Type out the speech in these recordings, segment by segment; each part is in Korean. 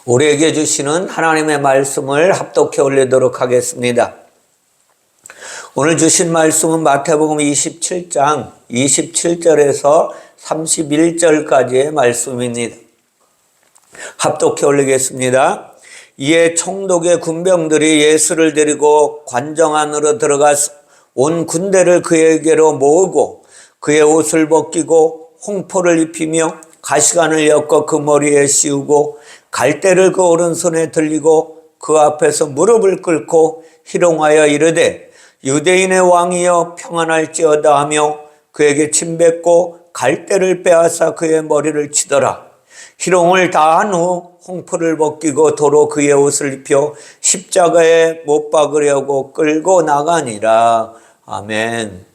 우리에게 주시는 하나님의 말씀을 합독해 올리도록 하겠습니다. 오늘 주신 말씀은 마태복음 27장 27절에서 31절까지의 말씀입니다. 합독해 올리겠습니다. 이에 총독의 군병들이 예수를 데리고 관정 안으로 들어가서 온 군대를 그에게로 모으고 그의 옷을 벗기고 홍포를 입히며 가시관을 엮어 그 머리에 씌우고 갈대를 그 오른손에 들리고 그 앞에서 무릎을 꿇고 희롱하여 이르되 유대인의 왕이여 평안할지어다 하며 그에게 침뱉고 갈대를 빼앗아 그의 머리를 치더라. 희롱을 다한 후 홍포를 벗기고 도로 그의 옷을 입혀 십자가에 못 박으려고 끌고 나가니라. 아멘.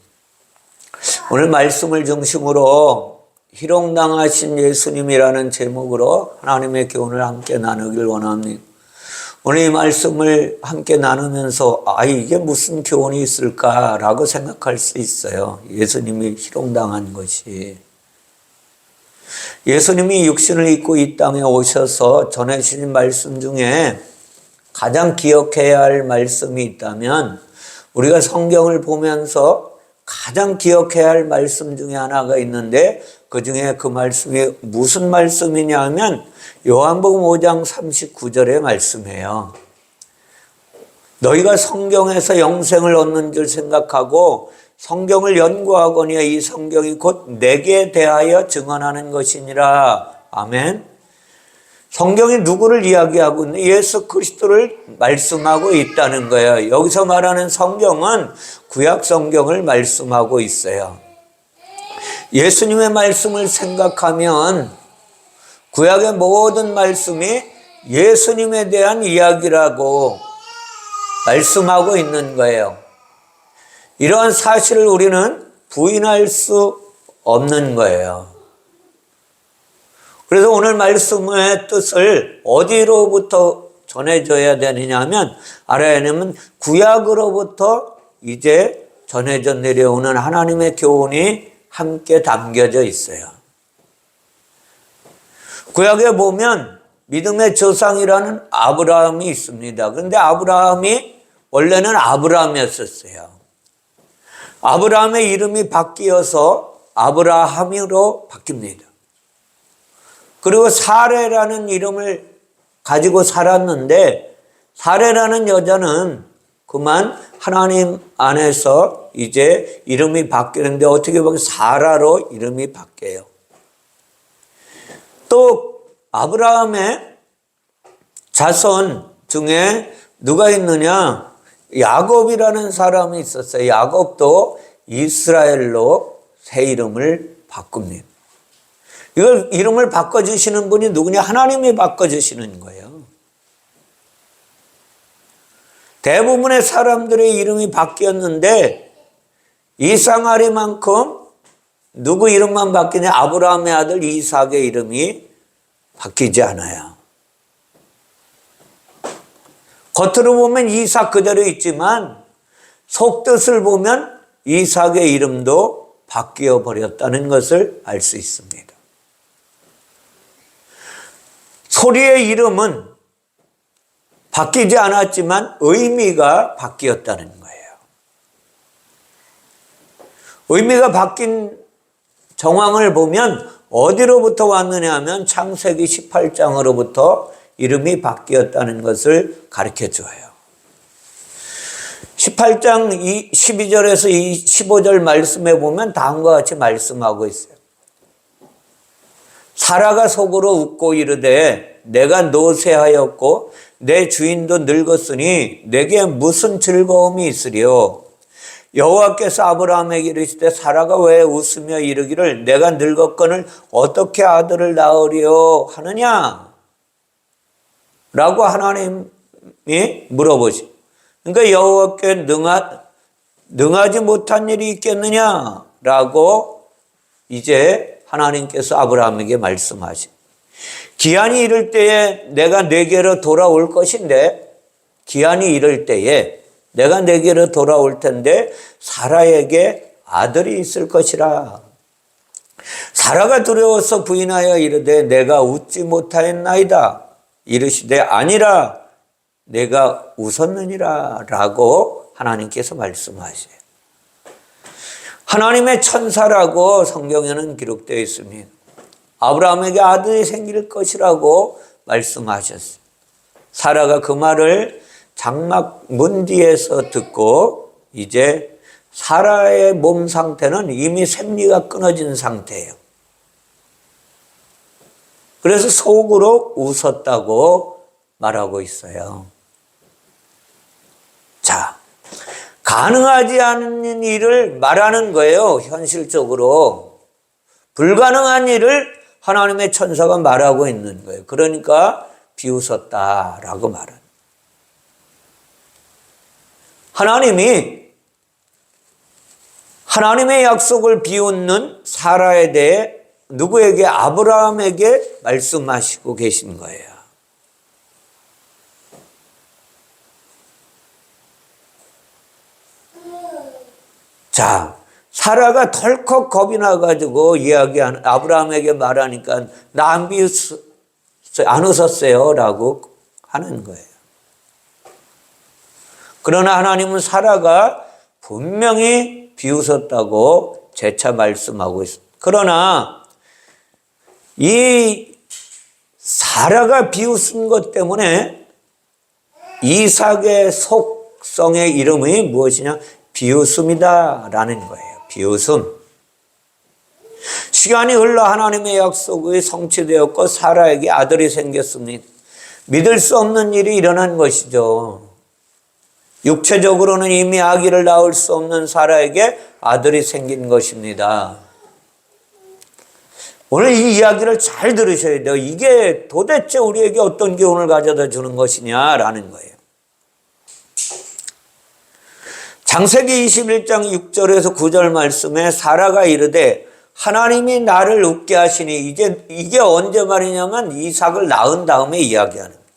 오늘 말씀을 중심으로 희롱당하신 예수님이라는 제목으로 하나님의 교훈을 함께 나누길 원합니다. 오늘 이 말씀을 함께 나누면서 이게 무슨 교훈이 있을까라고 생각할 수 있어요. 예수님이 희롱당한 것이. 예수님이 육신을 입고 이 땅에 오셔서 전해주신 말씀 중에 가장 기억해야 할 말씀이 있다면 우리가 성경을 보면서 가장 기억해야 할 말씀 중에 하나가 있는데 그 중에 그 말씀이 무슨 말씀이냐 하면 요한복음 5장 39절의 말씀이에요. 너희가 성경에서 영생을 얻는 줄 생각하고 성경을 연구하거니와 이 성경이 곧 내게 대하여 증언하는 것이니라. 아멘. 성경이 누구를 이야기하고 있는 예수 그리스도를 말씀하고 있다는 거예요. 여기서 말하는 성경은 구약 성경을 말씀하고 있어요. 예수님의 말씀을 생각하면 구약의 모든 말씀이 예수님에 대한 이야기라고 말씀하고 있는 거예요. 이러한 사실을 우리는 부인할 수 없는 거예요. 그래서 오늘 말씀의 뜻을 어디로부터 전해져야 되느냐 하면 알아야 하면 구약으로부터 이제 전해져 내려오는 하나님의 교훈이 함께 담겨져 있어요. 구약에 보면 믿음의 조상이라는 아브라함이 있습니다. 그런데 아브라함이 원래는 아브라함이었어요. 아브라함의 이름이 바뀌어서 아브라함으로 바뀝니다. 그리고 사레라는 이름을 가지고 살았는데 사레라는 여자는 그만 하나님 안에서 이제 이름이 바뀌는데 어떻게 보면 사라로 이름이 바뀌어요. 또 아브라함의 자손 중에 누가 있느냐? 야곱이라는 사람이 있었어요. 야곱도 이스라엘로 새 이름을 바꿉니다. 이걸 이름을 바꿔주시는 분이 누구냐? 하나님이 바꿔주시는 거예요. 대부분의 사람들의 이름이 바뀌었는데 이상하리만큼 누구 이름만 바뀌냐? 아브라함의 아들 이삭의 이름이 바뀌지 않아요. 겉으로 보면 이삭 그대로 있지만 속뜻을 보면 이삭의 이름도 바뀌어 버렸다는 것을 알 수 있습니다. 소리의 이름은 바뀌지 않았지만 의미가 바뀌었다는 거예요. 의미가 바뀐 정황을 보면 어디로부터 왔느냐 하면 창세기 18장으로부터 이름이 바뀌었다는 것을 가르쳐 줘요. 18장 12절에서 15절 말씀에 보면 다음과 같이 말씀하고 있어요. 사라가 속으로 웃고 이르되 내가 노쇠하였고 내 주인도 늙었으니 내게 무슨 즐거움이 있으리요. 여호와께서 아브라함에게 이르시되 사라가 왜 웃으며 이르기를 내가 늙었거늘 어떻게 아들을 낳으리요 하느냐 라고 하나님이 물어보시고, 그러니까 여호와께 능하지 못한 일이 있겠느냐 라고 이제 하나님께서 아브라함에게 말씀하시고, 기한이 이를 때에 내가 내게로 돌아올 것인데, 기한이 이를 때에 내가 내게로 돌아올 텐데 사라에게 아들이 있을 것이라. 사라가 두려워서 부인하여 이르되 내가 웃지 못하였나이다. 이르시되 아니라 내가 웃었느니라 라고 하나님께서 말씀하세요. 하나님의 천사라고 성경에는 기록되어 있습니다. 아브라함에게 아들이 생길 것이라고 말씀하셨어요. 사라가 그 말을 장막 문 뒤에서 듣고 이제 사라의 몸 상태는 이미 생리가 끊어진 상태예요. 그래서 속으로 웃었다고 말하고 있어요. 자, 가능하지 않은 일을 말하는 거예요. 현실적으로. 불가능한 일을 하나님의 천사가 말하고 있는 거예요. 그러니까 비웃었다라고 말하는. 하나님의 약속을 비웃는 사라에 대해 누구에게? 아브라함에게 말씀하시고 계신 거예요. 자, 사라가 덜컥 겁이 나가지고 아브라함에게 말하니까 나 안 웃었어요 라고 하는 거예요. 그러나 하나님은 사라가 분명히 비웃었다고 재차 말씀하고 있습니다. 그러나 이 사라가 비웃은 것 때문에 이삭의 속성의 이름이 무엇이냐? 비웃음이다 라는 거예요. 비웃음. 시간이 흘러 하나님의 약속이 성취되었고 사라에게 아들이 생겼습니다. 믿을 수 없는 일이 일어난 것이죠. 육체적으로는 이미 아기를 낳을 수 없는 사라에게 아들이 생긴 것입니다. 오늘 이 이야기를 잘 들으셔야 돼요. 이게 도대체 우리에게 어떤 교훈을 가져다 주는 것이냐라는 거예요. 창세기 21장 6절에서 9절 말씀에 사라가 이르되 하나님이 나를 웃게 하시니 이게 언제 말이냐면 이삭을 낳은 다음에 이야기하는 거예요.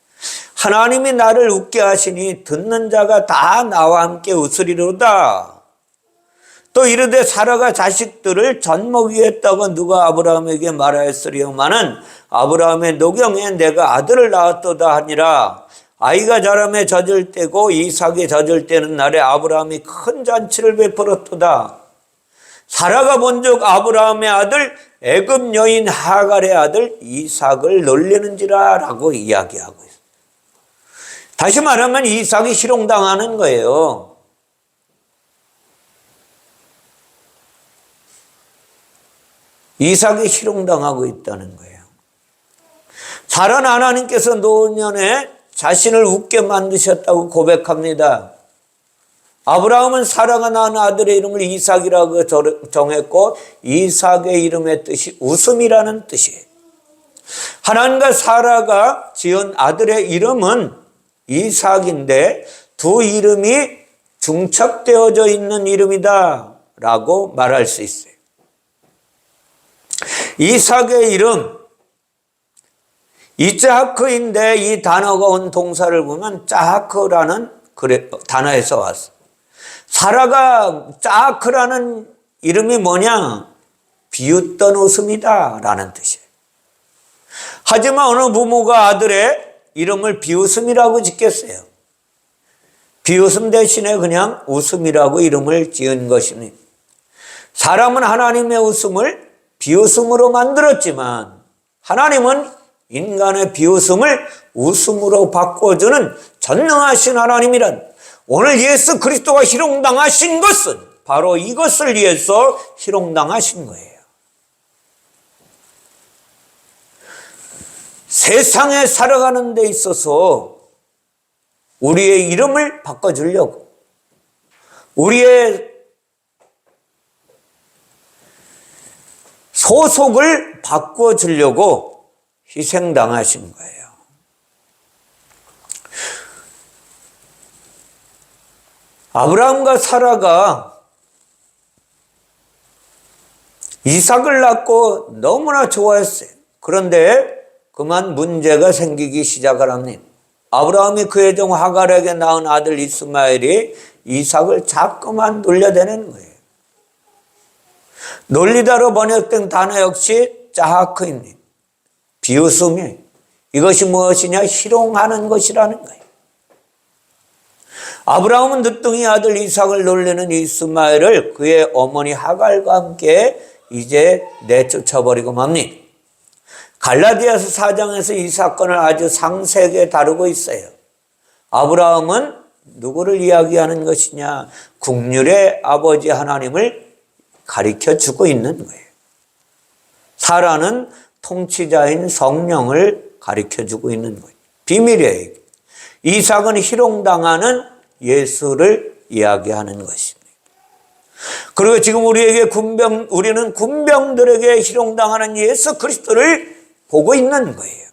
하나님이 나를 웃게 하시니 듣는 자가 다 나와 함께 웃으리로다. 또 이르되 사라가 자식들을 젖먹이 했다고 누가 아브라함에게 말하였으리오마는 아브라함의 노경에 내가 아들을 낳았도다 하니라. 아이가 자라매 젖을 때고 이삭이 젖을 때는 날에 아브라함이 큰 잔치를 베풀었도다. 사라가 본즉 아브라함의 아들 애굽 여인 하갈의 아들 이삭을 놀리는지라 라고 이야기하고 있어요. 다시 말하면 이삭이 희롱당하는 거예요. 이삭이 희롱당하고 있다는 거예요. 사라는 하나님께서 노년에 자신을 웃게 만드셨다고 고백합니다. 아브라함은 사라가 낳은 아들의 이름을 이삭이라고 정했고 이삭의 이름의 뜻이 웃음이라는 뜻이에요. 하나님과 사라가 지은 아들의 이름은 이삭인데 두 이름이 중첩되어져 있는 이름이다 라고 말할 수 있어요. 이삭의 이름 이츠하크인데 이 단어가 온 동사를 보면 짜하크라는 단어에서 왔어요. 사라가 짜하크라는 이름이 뭐냐? 비웃던 웃음이다 라는 뜻이에요. 하지만 어느 부모가 아들의 이름을 비웃음이라고 짓겠어요? 비웃음 대신에 그냥 웃음이라고 이름을 지은 것입니다. 사람은 하나님의 웃음을 비웃음으로 만들었지만 하나님은 인간의 비웃음을 웃음으로 바꿔주는 전능하신 하나님이란, 오늘 예수 그리스도가 희롱당하신 것은 바로 이것을 위해서 희롱당하신 거예요. 세상에 살아가는 데 있어서 우리의 이름을 바꿔주려고, 우리의 소속을 바꿔주려고 희생당하신 거예요. 아브라함과 사라가 이삭을 낳고 너무나 좋아했어요. 그런데 그만 문제가 생기기 시작을 합니다. 아브라함이 그의 종 하갈에게 낳은 아들 이스마엘이 이삭을 자꾸만 놀려대는 거예요. 놀리다로 번역된 단어 역시 짜하크입니다. 비웃음이. 이것이 무엇이냐? 희롱하는 것이라는 거예요. 아브라함은 늦둥이 아들 이삭을 놀리는 이스마엘을 그의 어머니 하갈과 함께 이제 내쫓아버리고 맙니다. 갈라디아서 4장에서 이 사건을 아주 상세하게 다루고 있어요. 아브라함은 누구를 이야기하는 것이냐? 국률의 아버지 하나님을 가리켜 주고 있는 거예요. 사라는 통치자인 성령을 가리켜 주고 있는 거예요. 비밀이에요. 이삭은 희롱당하는 예수를 이야기하는 것입니다. 그리고 지금 우리는 군병들에게 희롱당하는 예수 그리스도를 보고 있는 거예요.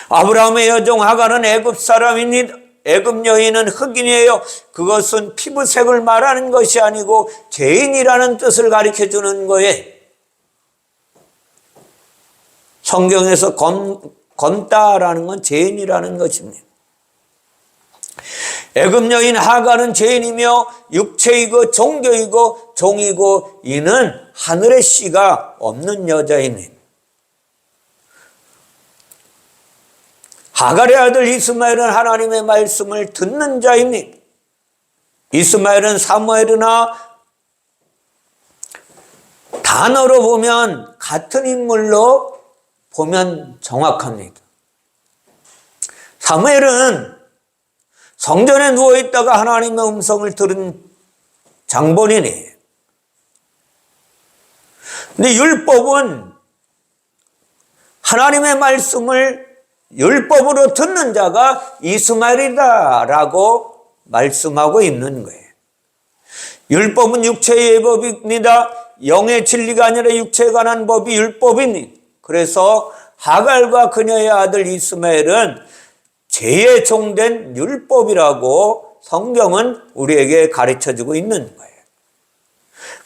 아브라함의 여종 하갈은 애굽 사람입니다. 애굽 여인은 흑인이에요. 그것은 피부색을 말하는 것이 아니고 죄인이라는 뜻을 가르쳐 주는 거예요. 성경에서 검다라는 건 죄인이라는 것입니다. 애굽 여인 하갈은 죄인이며 육체이고 종교이고 종이고 이는 하늘의 씨가 없는 여자입니다. 하갈의 아들 이스마엘은 하나님의 말씀을 듣는 자입니다. 이스마엘은 사무엘이나 단어로 보면 같은 인물로 보면 정확합니다. 사무엘은 성전에 누워있다가 하나님의 음성을 들은 장본인이에요. 근데 율법은 하나님의 말씀을 율법으로 듣는 자가 이스마엘이다라고 말씀하고 있는 거예요. 율법은 육체의 예법입니다. 영의 진리가 아니라 육체에 관한 법이 율법입니다. 그래서 하갈과 그녀의 아들 이스마엘은 죄에 종된 율법이라고 성경은 우리에게 가르쳐주고 있는 거예요.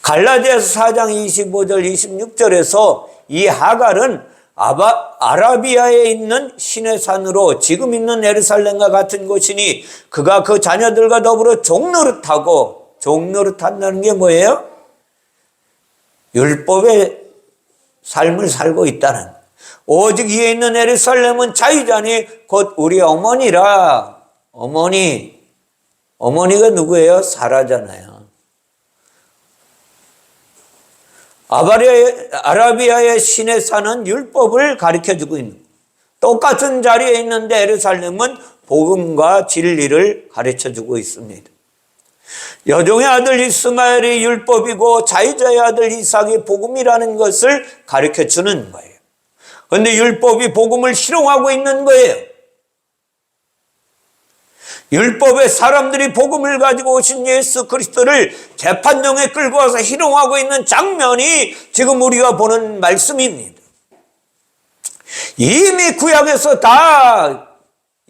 갈라디아서 4장 25절 26절에서 이 하갈은 아라비아에 있는 시내산으로 지금 있는 예루살렘과 같은 곳이니 그가 그 자녀들과 더불어 종노릇하고, 종노릇한다는 게 뭐예요? 율법의 삶을 살고 있다는, 오직 위에 있는 예루살렘은 자유자니 곧 우리 어머니라. 어머니가 누구예요? 사라잖아요. 아라비아의 신에 사는 율법을 가르쳐주고 있는, 똑같은 자리에 있는데 예루살렘은 복음과 진리를 가르쳐주고 있습니다. 여종의 아들 이스마엘이 율법이고 자유자의 아들 이삭이 복음이라는 것을 가르쳐주는 거예요. 그런데 율법이 복음을 희롱하고 있는 거예요. 율법의 사람들이 복음을 가지고 오신 예수 그리스도를 재판정에 끌고 와서 희롱하고 있는 장면이 지금 우리가 보는 말씀입니다. 이미 구약에서 다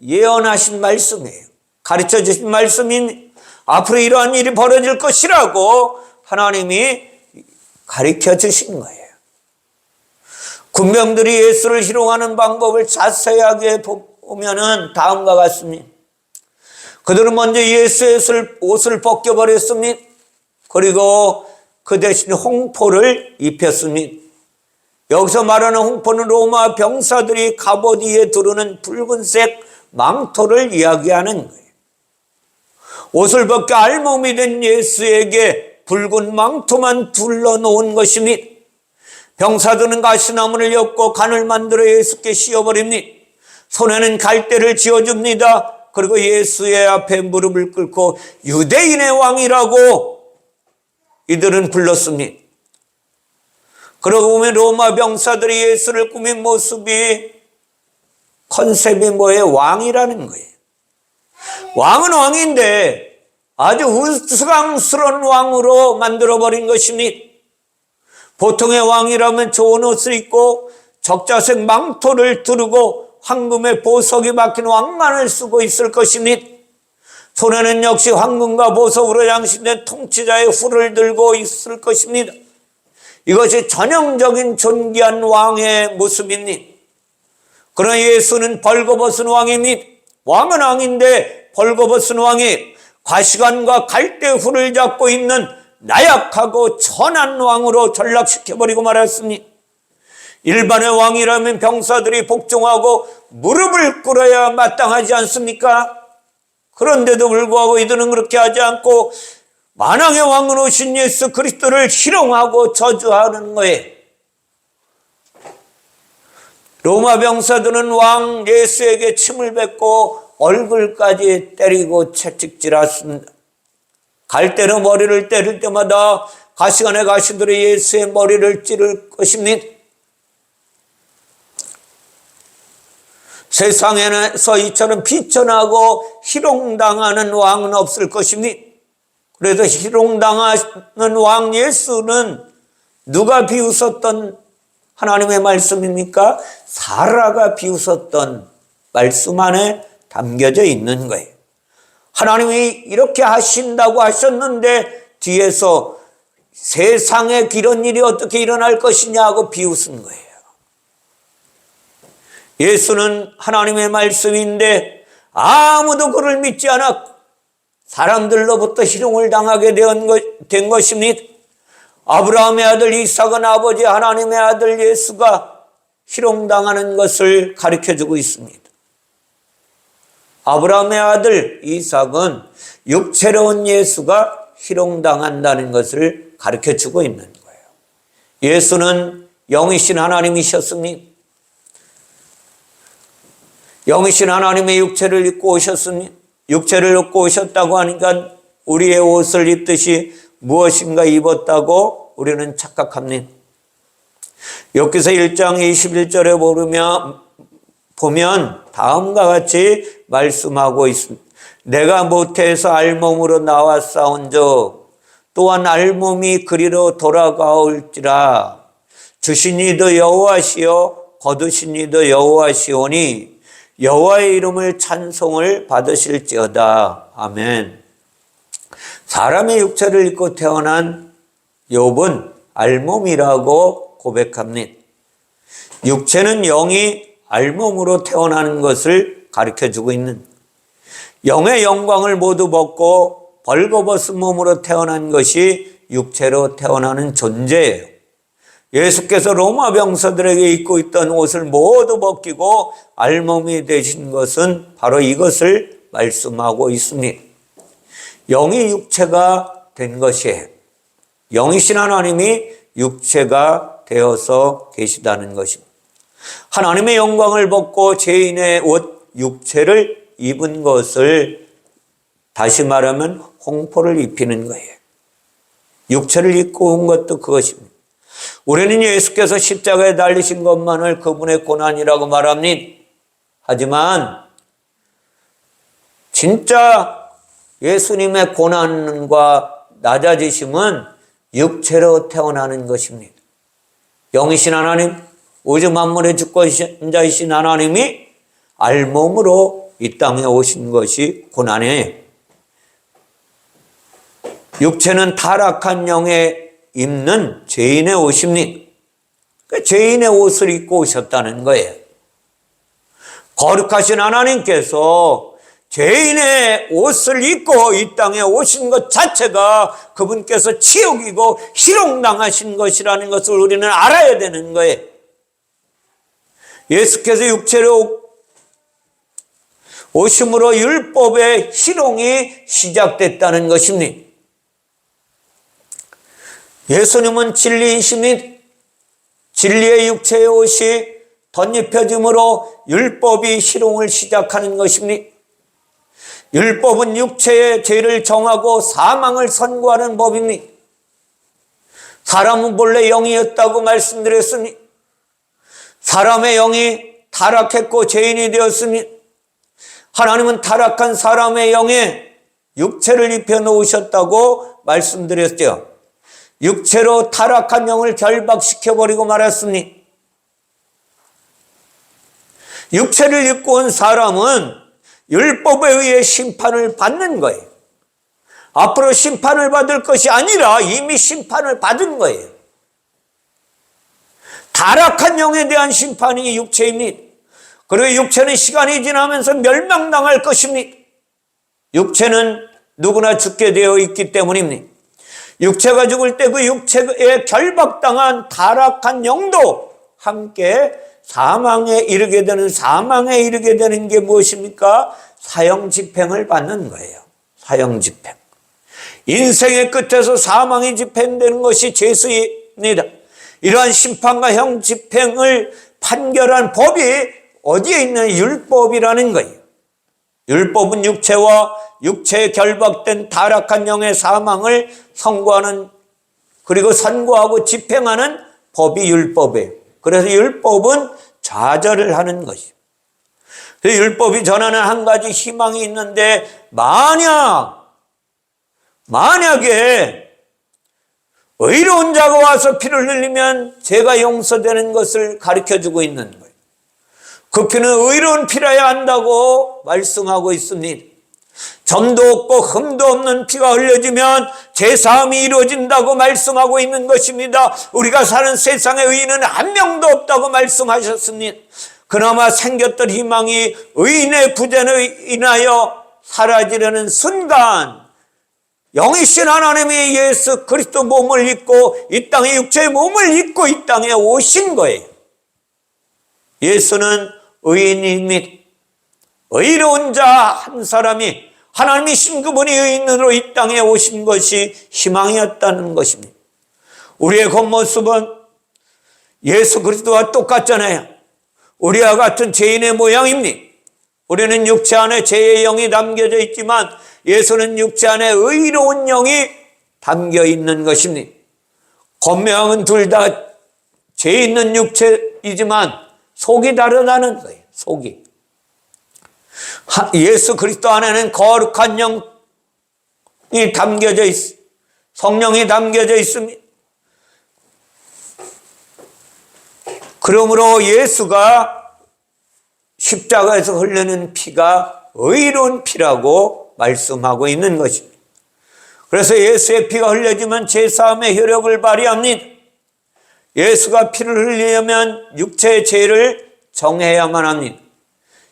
예언하신 말씀이에요. 가르쳐 주신 말씀인, 앞으로 이러한 일이 벌어질 것이라고 하나님이 가르쳐 주신 거예요. 군병들이 예수를 희롱하는 방법을 자세하게 보면은 다음과 같습니다. 그들은 먼저 예수의 옷을 벗겨버렸습니다. 그리고 그 대신 홍포를 입혔습니다. 여기서 말하는 홍포는 로마 병사들이 갑옷 위에 두르는 붉은색 망토를 이야기하는 거예요. 옷을 벗겨 알몸이 된 예수에게 붉은 망토만 둘러놓은 것입니다. 병사들은 가시나무를 엮고 간을 만들어 예수께 씌워버립니다. 손에는 갈대를 쥐어줍니다. 그리고 예수의 앞에 무릎을 꿇고 유대인의 왕이라고 이들은 불렀습니다. 그러고 보면 로마 병사들이 예수를 꾸민 모습이, 컨셉이 뭐예요? 왕이라는 거예요. 왕은 왕인데 아주 우스꽝스러운 왕으로 만들어버린 것입니다. 보통의 왕이라면 좋은 옷을 입고 적자색 망토를 두르고 황금의 보석이 박힌 왕관을 쓰고 있을 것입니다. 손에는 역시 황금과 보석으로 장식된 통치자의 후를 들고 있을 것입니다. 이것이 전형적인 존귀한 왕의 모습입니다. 그러나 예수는 벌거벗은 왕입니다. 왕은 왕인데 벌거벗은 왕이 과시관과 갈대 후를 잡고 있는 나약하고 천한 왕으로 전락시켜버리고 말았습니다. 일반의 왕이라면 병사들이 복종하고 무릎을 꿇어야 마땅하지 않습니까? 그런데도 불구하고 이들은 그렇게 하지 않고 만왕의 왕으로 오신 예수 그리스도를 희롱하고 저주하는 거예요. 로마 병사들은 왕 예수에게 침을 뱉고 얼굴까지 때리고 채찍질했습니다. 갈대로 머리를 때릴 때마다 가시관의 가시들이 예수의 머리를 찌를 것입니다. 세상에서 이처럼 비천하고 희롱당하는 왕은 없을 것입니다. 그래서 희롱당하는 왕 예수는 누가 비웃었던 하나님의 말씀입니까? 사라가 비웃었던 말씀 안에 담겨져 있는 거예요. 하나님이 이렇게 하신다고 하셨는데 뒤에서 세상에 이런 일이 어떻게 일어날 것이냐 하고 비웃은 거예요. 예수는 하나님의 말씀인데 아무도 그를 믿지 않았고 사람들로부터 희롱을 당하게 된 것입니다. 아브라함의 아들 이삭은 아버지 하나님의 아들 예수가 희롱당하는 것을 가르쳐주고 있습니다. 아브라함의 아들 이삭은 육체로 온 예수가 희롱당한다는 것을 가르쳐주고 있는 거예요. 예수는 영이신 하나님이셨습니다. 영이신 하나님의 육체를 입고 오셨습니다. 육체를 입고 오셨다고 하니까 우리의 옷을 입듯이 무엇인가 입었다고 우리는 착각합니다. 욥기서 1장 21절에 보면 다음과 같이 말씀하고 있습니다. 내가 모태에서 알몸으로 나왔사온즉 또한 알몸이 그리로 돌아가올지라. 주신 이도 여호와시요 거두신 이도 여호와시오니 여호와의 이름을 찬송을 받으실지어다. 아멘. 사람의 육체를 입고 태어난 욥은 알몸이라고 고백합니다. 육체는 영이 알몸으로 태어나는 것을 가르쳐주고 있는, 영의 영광을 모두 벗고 벌거벗은 몸으로 태어난 것이 육체로 태어나는 존재예요. 예수께서 로마 병사들에게 입고 있던 옷을 모두 벗기고 알몸이 되신 것은 바로 이것을 말씀하고 있습니다. 영이 육체가 된 것이에요. 영이신 하나님이 육체가 되어서 계시다는 것입니다. 하나님의 영광을 벗고 죄인의 옷 육체를 입은 것을 다시 말하면 홍포를 입히는 거예요. 육체를 입고 온 것도 그것입니다. 우리는 예수께서 십자가에 달리신 것만을 그분의 고난이라고 말합니다. 하지만 진짜 예수님의 고난과 낮아지심은 육체로 태어나는 것입니다. 영이신 하나님, 우주 만물의 주권자이신 하나님이 알몸으로 이 땅에 오신 것이 고난이에요. 육체는 타락한 영에 입는 죄인의 옷입니다. 죄인의 옷을 입고 오셨다는 거예요. 거룩하신 하나님께서 죄인의 옷을 입고 이 땅에 오신 것 자체가 그분께서 치욕이고 희롱당하신 것이라는 것을 우리는 알아야 되는 거예요. 예수께서 육체로 오심으로 율법의 희롱이 시작됐다는 것입니다. 예수님은 진리이십니다. 진리의 육체의 옷이 덧입혀짐으로 율법이 희롱을 시작하는 것입니다. 율법은 육체의 죄를 정하고 사망을 선고하는 법입니다. 사람은 본래 영이었다고 말씀드렸으니 사람의 영이 타락했고 죄인이 되었으니 하나님은 타락한 사람의 영에 육체를 입혀 놓으셨다고 말씀드렸죠. 육체로 타락한 영을 결박시켜버리고 말았으니 육체를 입고 온 사람은 율법에 의해 심판을 받는 거예요. 앞으로 심판을 받을 것이 아니라 이미 심판을 받은 거예요. 타락한 영에 대한 심판이 육체입니다. 그리고 육체는 시간이 지나면서 멸망당할 것입니다. 육체는 누구나 죽게 되어 있기 때문입니다. 육체가 죽을 때 그 육체에 결박당한 타락한 영도 함께 사망에 이르게 되는 게 무엇입니까? 사형집행을 받는 거예요. 사형집행. 인생의 끝에서 사망이 집행되는 것이 죄수입니다. 이러한 심판과 형집행을 판결한 법이 어디에 있는 율법이라는 거예요. 율법은 육체와 육체에 결박된 타락한 영의 사망을 선고하는, 그리고 선고하고 집행하는 법이 율법이에요. 그래서 율법은 좌절을 하는 것이죠. 율법이 전하는 한 가지 희망이 있는데, 만약에 의로운 자가 와서 피를 흘리면 죄가 용서되는 것을 가르쳐주고 있는 거예요. 그 피는 의로운 피라야 한다고 말씀하고 있습니다. 점도 없고 흠도 없는 피가 흘려지면 제사함이 이루어진다고 말씀하고 있는 것입니다. 우리가 사는 세상에 의인은 한 명도 없다고 말씀하셨습니다. 그나마 생겼던 희망이 의인의 부재로 인하여 사라지려는 순간, 영이신 하나님이 예수 그리스도 몸을 입고 이 땅에 육체의 몸을 입고 이 땅에 오신 거예요. 예수는 의인입니다. 의로운 자 한 사람이, 하나님이신 그분이 의인으로 이 땅에 오신 것이 희망이었다는 것입니다. 우리의 겉모습은 예수 그리스도와 똑같잖아요. 우리와 같은 죄인의 모양입니다. 우리는 육체 안에 죄의 영이 담겨져 있지만 예수는 육체 안에 의로운 영이 담겨 있는 것입니다. 겉모양은 둘 다 죄 있는 육체이지만 속이 다르다는 거예요. 속이. 예수 그리스도 안에는 거룩한 영이 담겨져 있습니다. 성령이 담겨져 있습니다. 그러므로 예수가 십자가에서 흘리는 피가 의로운 피라고 말씀하고 있는 것입니다. 그래서 예수의 피가 흘려지면 제사함의 효력을 발휘합니다. 예수가 피를 흘리려면 육체의 죄를 정해야만 합니다.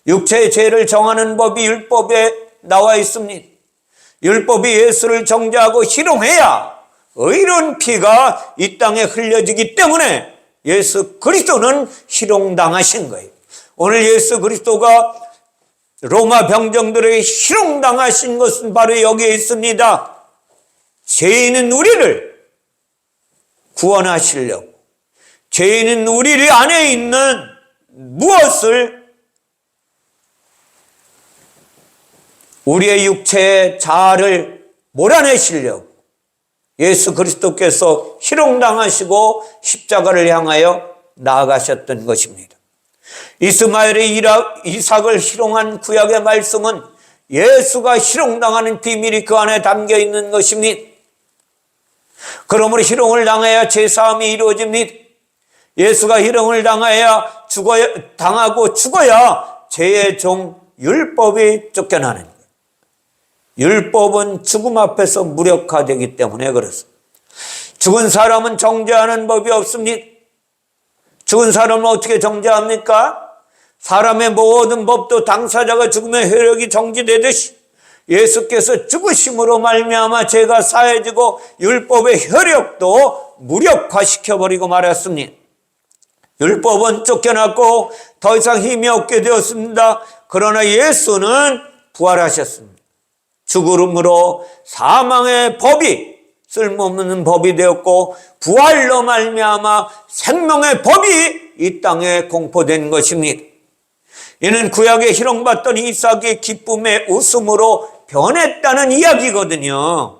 육체의 죄를 정하는 법이 율법에 나와 있습니다. 율법이 예수를 정죄하고 희롱해야 의로운 피가 이 땅에 흘려지기 때문에 예수 그리스도는 희롱당하신 거예요. 오늘 예수 그리스도가 로마 병정들에게 희롱당하신 것은 바로 여기에 있습니다. 죄인은 우리를 구원하시려고, 죄인은 우리 안에 있는 무엇을, 우리의 육체의 자아를 몰아내시려고 예수 그리스도께서 희롱당하시고 십자가를 향하여 나아가셨던 것입니다. 이스마엘의 이삭을 희롱한 구약의 말씀은 예수가 희롱당하는 비밀이 그 안에 담겨 있는 것입니다. 그러므로 희롱을 당해야 제사함이 이루어집니다. 예수가 희롱을 당해야 당하고 죽어야 죄의 종 율법이 쫓겨나는 거예요. 율법은 죽음 앞에서 무력화되기 때문에 그렇습니다. 죽은 사람은 정죄하는 법이 없습니다. 죽은 사람은 어떻게 정죄합니까? 사람의 모든 법도 당사자가 죽으면 효력이 정지되듯이 예수께서 죽으심으로 말미암아 죄가 사해지고 율법의 효력도 무력화시켜버리고 말았습니다. 율법은 쫓겨났고 더 이상 힘이 없게 되었습니다. 그러나 예수는 부활하셨습니다. 죽음으로 사망의 법이 쓸모없는 법이 되었고 부활로 말미암아 생명의 법이 이 땅에 공포된 것입니다. 이는 구약에 희롱받던 이삭이 기쁨의 웃음으로 변했다는 이야기거든요.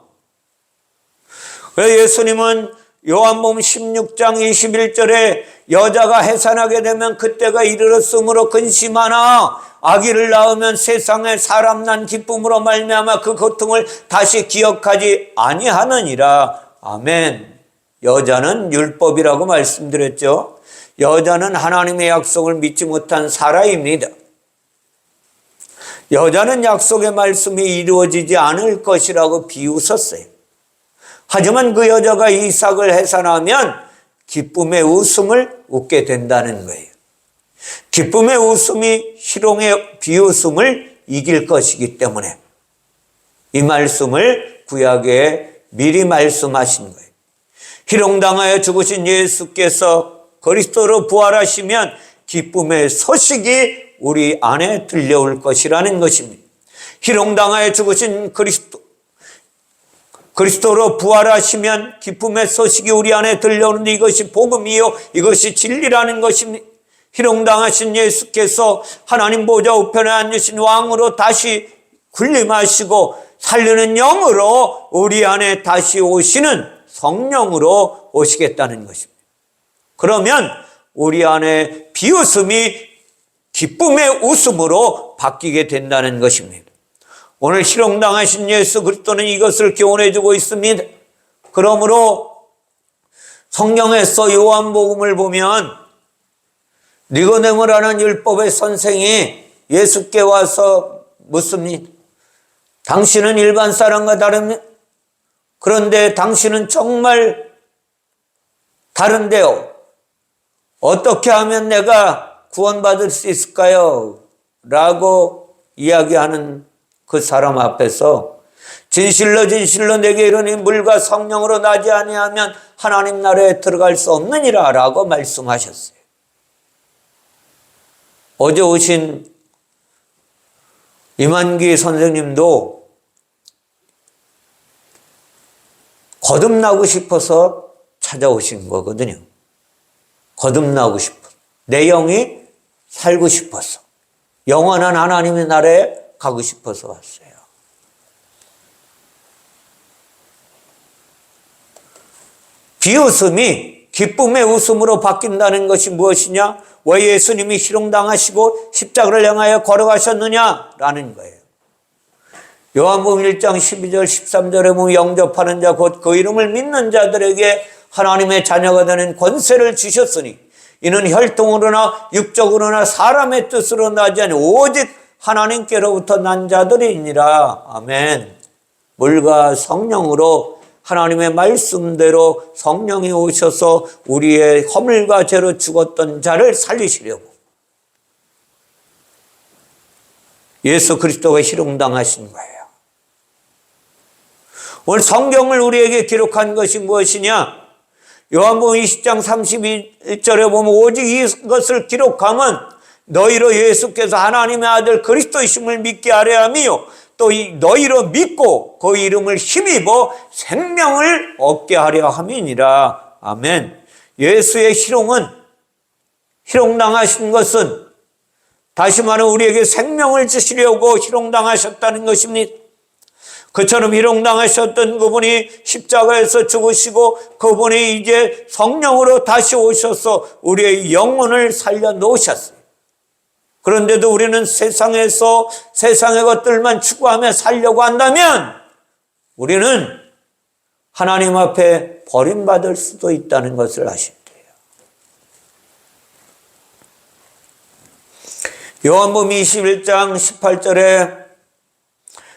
그래서 예수님은 요한복음 16장 21절에 여자가 해산하게 되면 그때가 이르렀으므로 근심하나 아기를 낳으면 세상에 사람 난 기쁨으로 말미암아 그 고통을 다시 기억하지 아니하느니라. 아멘. 여자는 율법이라고 말씀드렸죠. 여자는 하나님의 약속을 믿지 못한 사라입니다. 여자는 약속의 말씀이 이루어지지 않을 것이라고 비웃었어요. 하지만 그 여자가 이삭을 해산하면 기쁨의 웃음을 웃게 된다는 거예요. 기쁨의 웃음이 희롱의 비웃음을 이길 것이기 때문에 이 말씀을 구약에 미리 말씀하신 거예요. 희롱당하여 죽으신 예수께서 그리스도로 부활하시면 기쁨의 소식이 우리 안에 들려올 것이라는 것입니다. 희롱당하여 죽으신 그리스도로 부활하시면 기쁨의 소식이 우리 안에 들려오는데 이것이 복음이요, 이것이 진리라는 것입니다. 희롱당하신 예수께서 하나님 보좌 우편에 앉으신 왕으로 다시 군림하시고 살리는 영으로 우리 안에 다시 오시는 성령으로 오시겠다는 것입니다. 그러면 우리 안에 비웃음이 기쁨의 웃음으로 바뀌게 된다는 것입니다. 오늘 희롱당하신 예수 그리스도는 이것을 교훈해 주고 있습니다. 그러므로 성경에서 요한복음을 보면 니고데모라는 율법의 선생이 예수께 와서 묻습니다. 당신은 일반 사람과 다릅니다. 그런데 당신은 정말 다른데요. 어떻게 하면 내가 구원받을 수 있을까요? 라고 이야기하는 그 사람 앞에서 진실로 진실로 내게 이르니 물과 성령으로 나지 아니하면 하나님 나라에 들어갈 수 없느니라 라고 말씀하셨어요. 어제 오신 임한기 선생님도 거듭나고 싶어서 찾아오신 거거든요. 거듭나고 싶어. 내 영이 살고 싶어서. 영원한 하나님의 나라에 가고 싶어서 왔어요. 비웃음이 기쁨의 웃음으로 바뀐다는 것이 무엇이냐? 왜 예수님이 희롱당하시고 십자가를 향하여 걸어가셨느냐라는 거예요. 요한복음 1장 12절 13절에 보면 영접하는 자 곧 그 이름을 믿는 자들에게 하나님의 자녀가 되는 권세를 주셨으니 이는 혈통으로나 육적으로나 사람의 뜻으로 나지 아니 오직 하나님께로부터 난 자들이니라. 아멘. 물과 성령으로 하나님의 말씀대로 성령이 오셔서 우리의 허물과 죄로 죽었던 자를 살리시려고 예수 그리스도가 희롱당하신 거예요. 오늘 성경을 우리에게 기록한 것이 무엇이냐? 요한복음 20장 31절에 보면 오직 이것을 기록하면 너희로 예수께서 하나님의 아들 그리스도이심을 믿게 하려 함이요 또 너희로 믿고 그 이름을 힘입어 생명을 얻게 하려 함이니라. 아멘. 예수의 희롱당하신 것은 다시 말해 우리에게 생명을 주시려고 희롱당하셨다는 것입니다. 그처럼 희롱당하셨던 그분이 십자가에서 죽으시고 그분이 이제 성령으로 다시 오셔서 우리의 영혼을 살려놓으셨어요. 그런데도 우리는 세상에서 세상의 것들만 추구하며 살려고 한다면 우리는 하나님 앞에 버림받을 수도 있다는 것을 아셔야 돼요. 요한복음 21장 18절에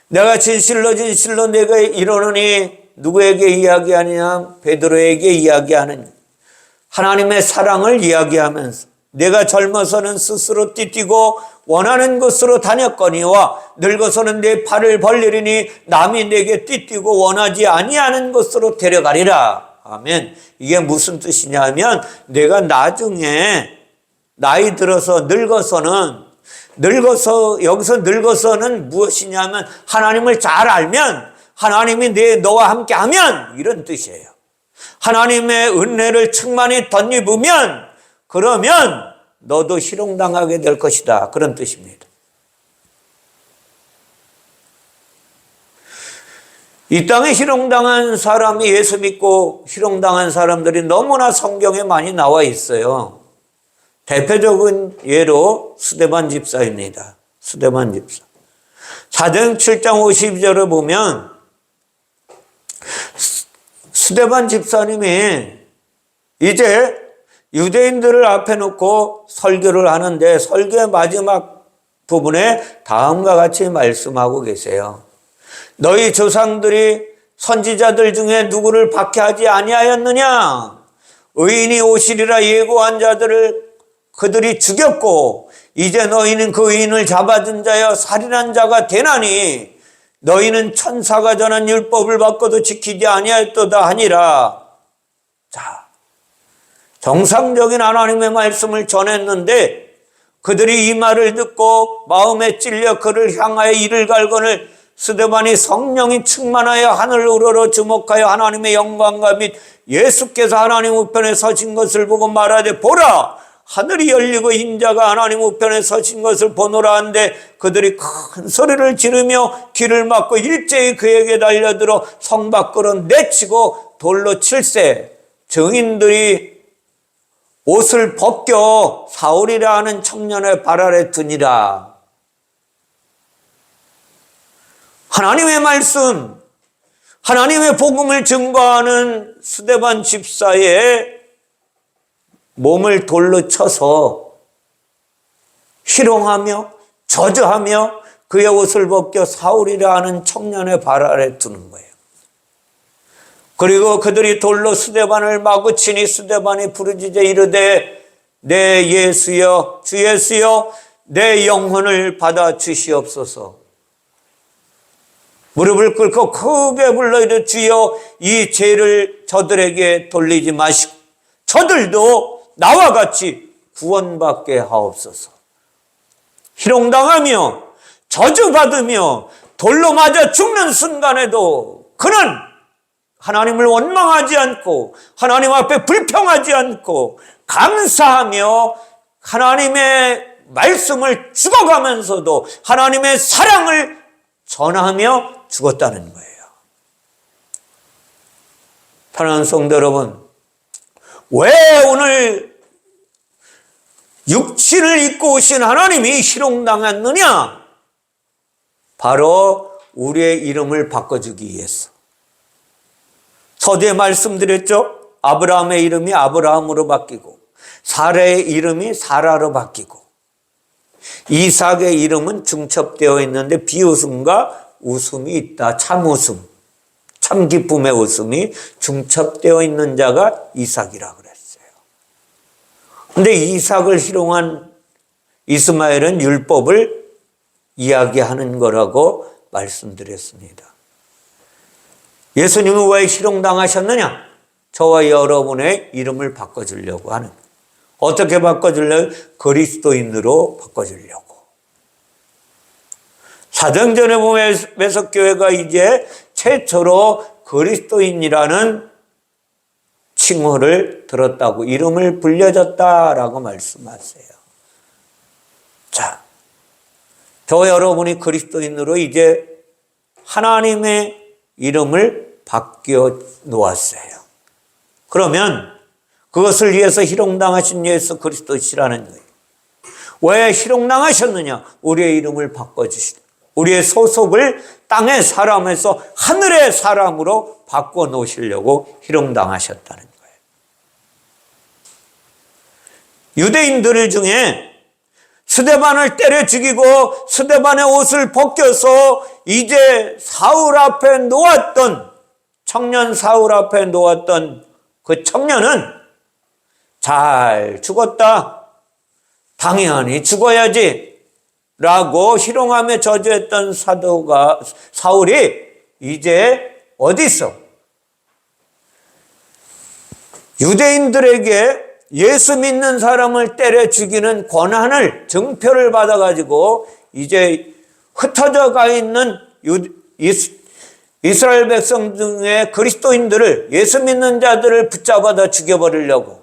내가 진실로 진실로 내가 이르노니 누구에게 이야기하느냐? 베드로에게 이야기하는 하나님의 사랑을 이야기하면서 내가 젊어서는 스스로 띠뛰고 원하는 곳으로 다녔거니와 늙어서는 내 팔을 벌리리니 남이 내게 띠뛰고 원하지 아니하는 곳으로 데려가리라. 아멘. 이게 무슨 뜻이냐면 내가 나중에 나이 들어서 여기서 늙어서는 무엇이냐면 하나님을 잘 알면 하나님이 너와 함께 하면 이런 뜻이에요. 하나님의 은혜를 충만히 덧입으면 그러면 너도 희롱당하게 될 것이다. 그런 뜻입니다. 이 땅에 희롱당한 사람이 예수 믿고 희롱당한 사람들이 너무나 성경에 많이 나와 있어요. 대표적인 예로 스데반 집사입니다. 스데반 집사. 사도행 7장 52절을 보면 스데반 집사님이 이제 유대인들을 앞에 놓고 설교를 하는데 설교의 마지막 부분에 다음과 같이 말씀하고 계세요. 너희 조상들이 선지자들 중에 누구를 박해하지 아니하였느냐? 의인이 오시리라 예고한 자들을 그들이 죽였고 이제 너희는 그 의인을 잡아준 자여 살인한 자가 되나니 너희는 천사가 전한 율법을 받고도 지키지 아니하였도다 하니라. 자, 정상적인 하나님의 말씀을 전했는데 그들이 이 말을 듣고 마음에 찔려 그를 향하여 이를 갈거늘 스데반이 성령이 충만하여 하늘을 우러러 주목하여 하나님의 영광과 및 예수께서 하나님 우편에 서신 것을 보고 말하되 보라 하늘이 열리고 인자가 하나님 우편에 서신 것을 보노라 한데 그들이 큰 소리를 지르며 귀를 막고 일제히 그에게 달려들어 성 밖으로 내치고 돌로 칠세. 증인들이 옷을 벗겨 사울이라 하는 청년의 발 아래 두니라. 하나님의 말씀, 하나님의 복음을 증거하는 스데반 집사의 몸을 돌로 쳐서 희롱하며 저주하며 그의 옷을 벗겨 사울이라 하는 청년의 발 아래 두는 거예요. 그리고 그들이 돌로 스데반을 마구 치니 스데반이 부르짖어 이르되 내 예수여 주 예수여 내 영혼을 받아 주시옵소서. 무릎을 꿇고 크게 불러 이르 주여 이 죄를 저들에게 돌리지 마시고 저들도 나와 같이 구원받게 하옵소서. 희롱당하며 저주받으며 돌로 맞아 죽는 순간에도 그는 하나님을 원망하지 않고 하나님 앞에 불평하지 않고 감사하며 하나님의 말씀을 죽어가면서도 하나님의 사랑을 전하며 죽었다는 거예요. 사랑하는 성도 여러분, 왜 오늘 육신을 입고 오신 하나님이 희롱당했느냐? 바로 우리의 이름을 바꿔주기 위해서. 서두에 말씀드렸죠? 아브라함의 이름이 아브라함으로 바뀌고 사라의 이름이 사라로 바뀌고 이삭의 이름은 중첩되어 있는데 비웃음과 웃음이 있다. 참웃음, 참 기쁨의 웃음이 중첩되어 있는 자가 이삭이라 그랬어요. 그런데 이삭을 희롱한 이스마엘은 율법을 이야기하는 거라고 말씀드렸습니다. 예수님은 왜 희롱당하셨느냐? 저와 여러분의 이름을 바꿔주려고 하는 거예요. 어떻게 바꿔주려고? 그리스도인으로 바꿔주려고. 사도행전에 보면 에베소교회가 이제 최초로 그리스도인이라는 칭호를 들었다고, 이름을 불려졌다라고 말씀하세요. 자, 저 여러분이 그리스도인으로 이제 하나님의 이름을 바뀌어 놓았어요. 그러면 그것을 위해서 희롱당하신 예수 그리스도시라는 거예요. 왜 희롱당하셨느냐? 우리의 이름을 바꿔주시다. 우리의 소속을 땅의 사람에서 하늘의 사람으로 바꿔 놓으시려고 희롱당하셨다는 거예요. 유대인들 중에 스데반을 때려 죽이고 스데반의 옷을 벗겨서 이제 사울 앞에 놓았던, 청년 사울 앞에 놓았던 그 청년은 잘 죽었다, 당연히 죽어야지 라고 희롱하며 저주했던 사울이 이제 어디 있어? 유대인들에게 예수 믿는 사람을 때려 죽이는 권한을, 증표를 받아가지고 이제 흩어져 가 있는 이스라엘 백성 중에 그리스도인들을, 예수 믿는 자들을 붙잡아다 죽여버리려고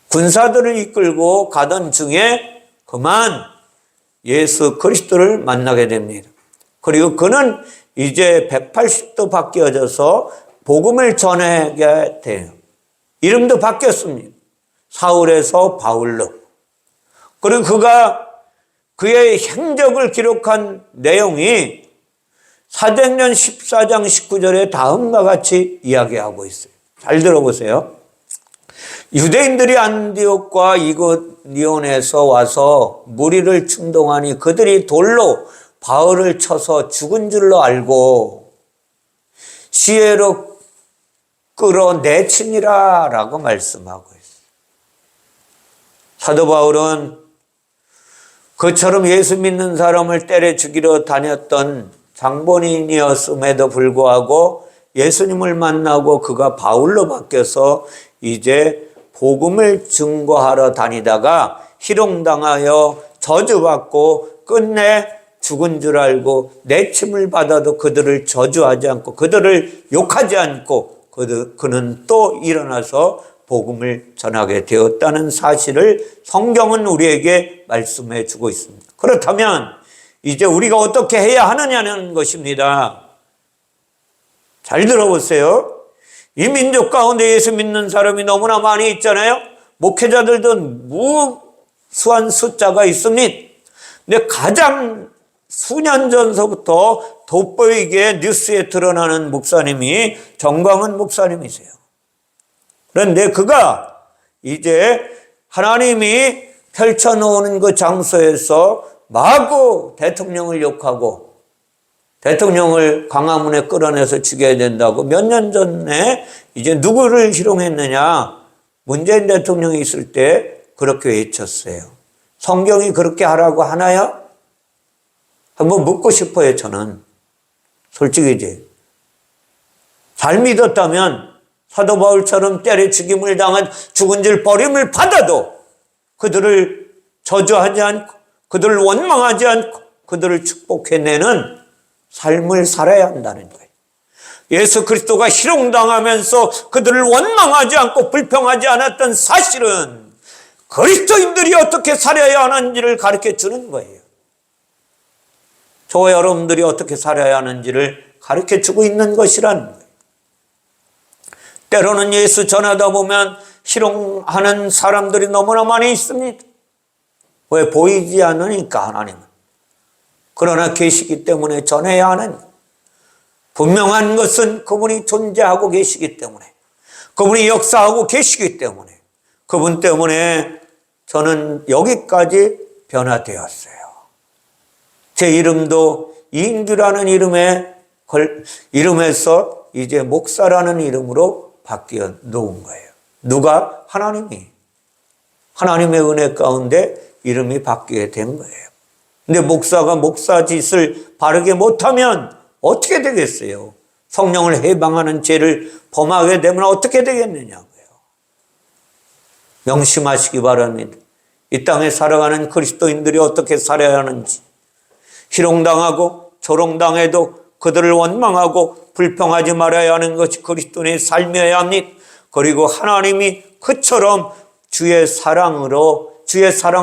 군사들을 이끌고 가던 중에 그만 예수 그리스도를 만나게 됩니다. 그리고 그는 이제 180도 바뀌어져서 복음을 전하게 돼요. 이름도 바뀌었습니다. 사울에서 바울로. 그리고 그가 그의 행적을 기록한 내용이 사도행전 14장 19절에 다음과 같이 이야기하고 있어요. 잘 들어보세요. 유대인들이 안디옥과 이고니온에서 와서 무리를 충동하니 그들이 돌로 바울을 쳐서 죽은 줄로 알고 시외로 끌어내치니라 라고 말씀하고 있어요. 사도 바울은 그처럼 예수 믿는 사람을 때려 죽이러 다녔던 장본인이었음에도 불구하고 예수님을 만나고 그가 바울로 바뀌어서 이제 복음을 증거하러 다니다가 희롱당하여 저주받고 끝내 죽은 줄 알고 내침을 받아도 그들을 저주하지 않고 그들을 욕하지 않고 그는 또 일어나서 복음을 전하게 되었다는 사실을 성경은 우리에게 말씀해 주고 있습니다. 그렇다면 이제 우리가 어떻게 해야 하느냐는 것입니다. 잘 들어보세요. 이 민족 가운데 예수 믿는 사람이 너무나 많이 있잖아요. 목회자들도 무수한 숫자가 있습니다. 근데 가장 수년 전서부터 돋보이게 뉴스에 드러나는 목사님이 정광훈 목사님이세요. 그런데 그가 이제 하나님이 펼쳐놓은 그 장소에서 마구 대통령을 욕하고 대통령을 광화문에 끌어내서 죽여야 된다고 몇 년 전에 이제 누구를 희롱했느냐? 문재인 대통령이 있을 때 그렇게 외쳤어요. 성경이 그렇게 하라고 하나요? 한번 묻고 싶어요, 저는. 솔직히지. 잘 믿었다면 사도 바울처럼 때려 죽임을 당한 죽은 줄 버림을 받아도 그들을 저주하지 않고 그들을 원망하지 않고 그들을 축복해내는 삶을 살아야 한다는 거예요. 예수 그리스도가 희롱당하면서 그들을 원망하지 않고 불평하지 않았던 사실은 그리스도인들이 어떻게 살아야 하는지를 가르쳐 주는 거예요. 저와 여러분들이 어떻게 살아야 하는지를 가르쳐 주고 있는 것이라는 거예요. 때로는 예수 전하다 보면 희롱하는 사람들이 너무나 많이 있습니다. 왜? 보이지 않으니까 하나님은. 그러나 계시기 때문에 전해야 하는 분명한 것은 그분이 존재하고 계시기 때문에 그분이 역사하고 계시기 때문에 그분 때문에 저는 여기까지 변화되었어요. 제 이름도 이인규라는 이름에서 이제 목사라는 이름으로 바뀌어 놓은 거예요. 누가? 하나님이. 하나님의 은혜 가운데 이름이 바뀌게 된 거예요. 근데 목사가 목사 짓을 바르게 못하면 어떻게 되겠어요? 성령을 해방하는 죄를 범하게 되면 어떻게 되겠느냐고요. 명심하시기 바랍니다. 이 땅에 살아가는 그리스도인들이 어떻게 살아야 하는지, 희롱당하고 조롱당해도 그들을 원망하고 불평하지 말아야 하는 것이 그리스도인의 삶이어야 합니다. 그리고 하나님이 그처럼 주의 사랑을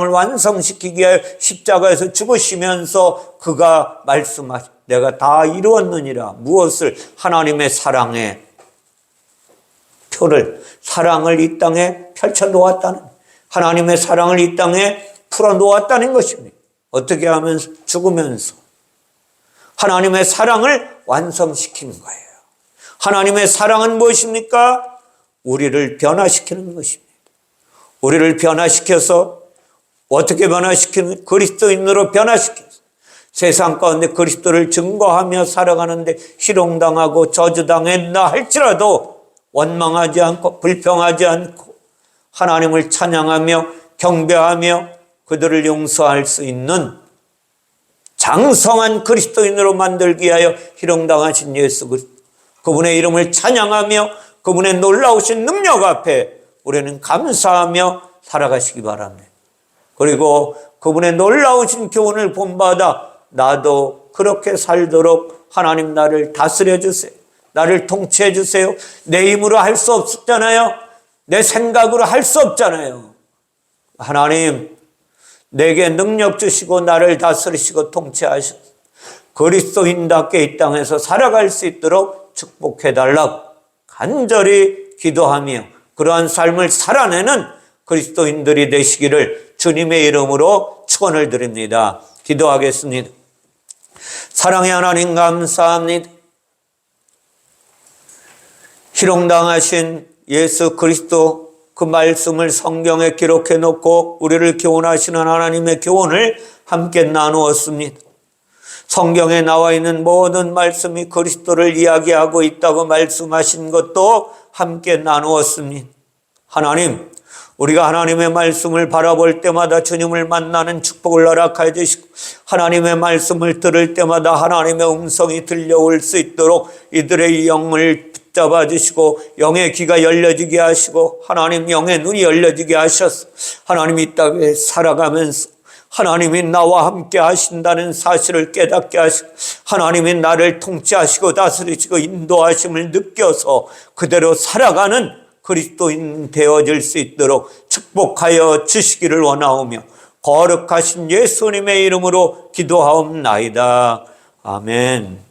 완성시키기 위해 십자가에서 죽으시면서 그가 말씀하신 내가 다 이루었느니라. 무엇을? 하나님의 사랑의 표를, 사랑을 이 땅에 펼쳐놓았다는, 하나님의 사랑을 이 땅에 풀어놓았다는 것입니다. 어떻게 하면? 죽으면서 하나님의 사랑을 완성시키는 거예요. 하나님의 사랑은 무엇입니까? 우리를 변화시키는 것입니다. 우리를 변화시켜서 어떻게 변화시키는? 그리스도인으로 변화시켜서 세상 가운데 그리스도를 증거하며 살아가는데 희롱당하고 저주당했나 할지라도 원망하지 않고 불평하지 않고 하나님을 찬양하며 경배하며 그들을 용서할 수 있는 장성한 그리스도인으로 만들기 위하여 희롱당하신 예수 그리스도, 그분의 이름을 찬양하며 그분의 놀라우신 능력 앞에 우리는 감사하며 살아가시기 바랍니다. 그리고 그분의 놀라우신 교훈을 본받아 나도 그렇게 살도록 하나님 나를 다스려 주세요. 나를 통치해 주세요. 내 힘으로 할 수 없잖아요. 내 생각으로 할 수 없잖아요. 하나님 내게 능력 주시고 나를 다스리시고 통치하셔서 그리스도인답게 이 땅에서 살아갈 수 있도록 축복해 달라고 간절히 기도하며 그러한 삶을 살아내는 그리스도인들이 되시기를 주님의 이름으로 축원을 드립니다. 기도하겠습니다. 사랑의 하나님 감사합니다. 희롱당하신 예수 그리스도 그 말씀을 성경에 기록해 놓고 우리를 교훈하시는 하나님의 교훈을 함께 나누었습니다. 성경에 나와 있는 모든 말씀이 그리스도를 이야기하고 있다고 말씀하신 것도 함께 나누었습니다. 하나님, 우리가 하나님의 말씀을 바라볼 때마다 주님을 만나는 축복을 허락하여 주시고 하나님의 말씀을 들을 때마다 하나님의 음성이 들려올 수 있도록 이들의 영을 붙잡아 주시고 영의 귀가 열려지게 하시고 하나님 영의 눈이 열려지게 하셔서 하나님 이 땅에 살아가면서 하나님이 나와 함께 하신다는 사실을 깨닫게 하시고 하나님이 나를 통치하시고 다스리시고 인도하심을 느껴서 그대로 살아가는 그리스도인 되어질 수 있도록 축복하여 주시기를 원하오며 거룩하신 예수님의 이름으로 기도하옵나이다. 아멘.